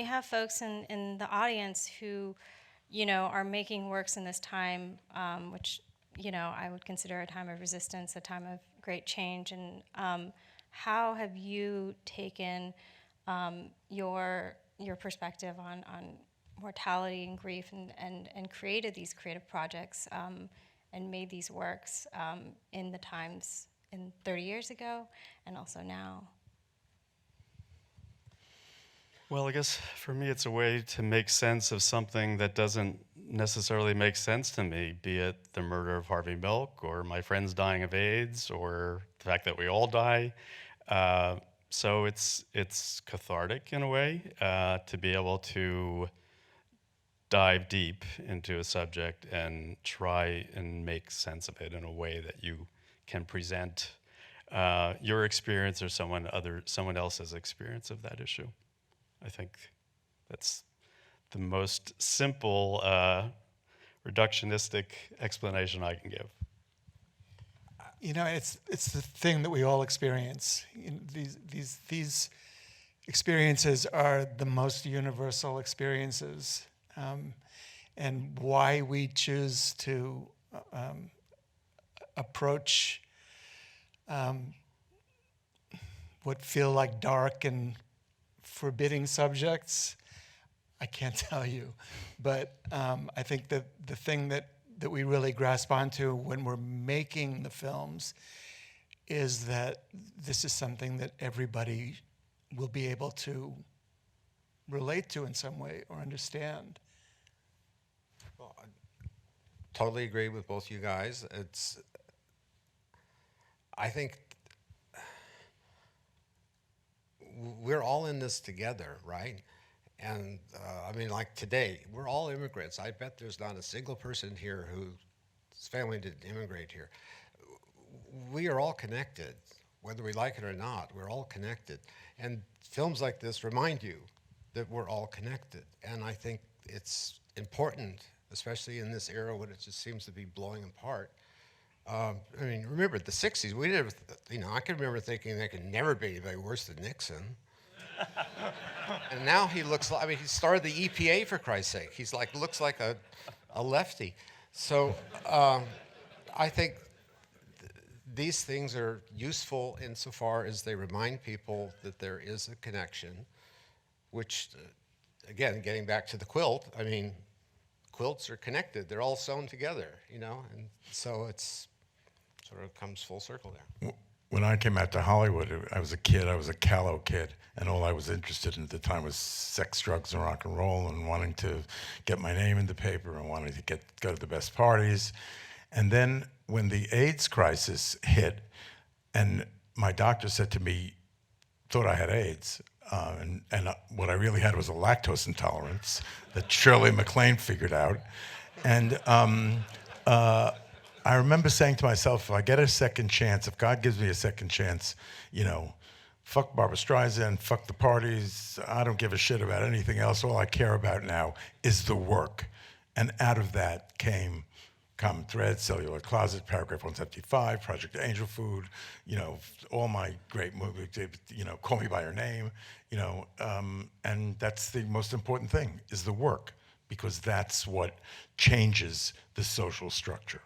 we have folks in the audience who, are making works in this time, which, I would consider a time of resistance, a time of great change. And how have you taken your perspective on mortality and grief and created these creative projects and made these works in the times in 30 years ago and also now? Well, I guess for me, it's a way to make sense of something that doesn't necessarily make sense to me, be it the murder of Harvey Milk or my friends dying of AIDS or the fact that we all die. So it's cathartic in a way to be able to dive deep into a subject and try and make sense of it in a way that you can present your experience or someone else's experience of that issue. I think that's the most simple, reductionistic explanation I can give. It's the thing that we all experience. These experiences are the most universal experiences, and why we choose to approach what feel like dark and forbidding subjects, I can't tell you. But I think that the thing that we really grasp onto when we're making the films is that this is something that everybody will be able to relate to in some way or understand. Well, I totally agree with both you guys. I think we're all in this together, right? And like today, we're all immigrants. I bet there's not a single person here whose family didn't immigrate here. We are all connected, whether we like it or not. We're all connected. And films like this remind you that we're all connected. And I think it's important, especially in this era when it just seems to be blowing apart. Remember the 60s, we never, I can remember thinking there could never be anybody worse than Nixon. And now he looks like, he started the EPA, for Christ's sake. He's looks like a lefty. So I think these things are useful insofar as they remind people that there is a connection, which, again, getting back to the quilt, quilts are connected. They're all sewn together, and so it's sort of comes full circle there. When I came out to Hollywood, I was a kid. I was a callow kid, and all I was interested in at the time was sex, drugs, and rock and roll, and wanting to get my name in the paper and wanting to go to the best parties. And then when the AIDS crisis hit, and my doctor said to me, thought I had AIDS, and what I really had was a lactose intolerance that Shirley MacLaine figured out. And I remember saying to myself, if I get a second chance, if God gives me a second chance, fuck Barbra Streisand, fuck the parties, I don't give a shit about anything else. All I care about now is the work. And out of that came Common Thread, Cellular Closet, Paragraph 175, Project Angel Food, all my great movies, Call Me By Your Name, and that's the most important thing, is the work, because that's what changes the social structure.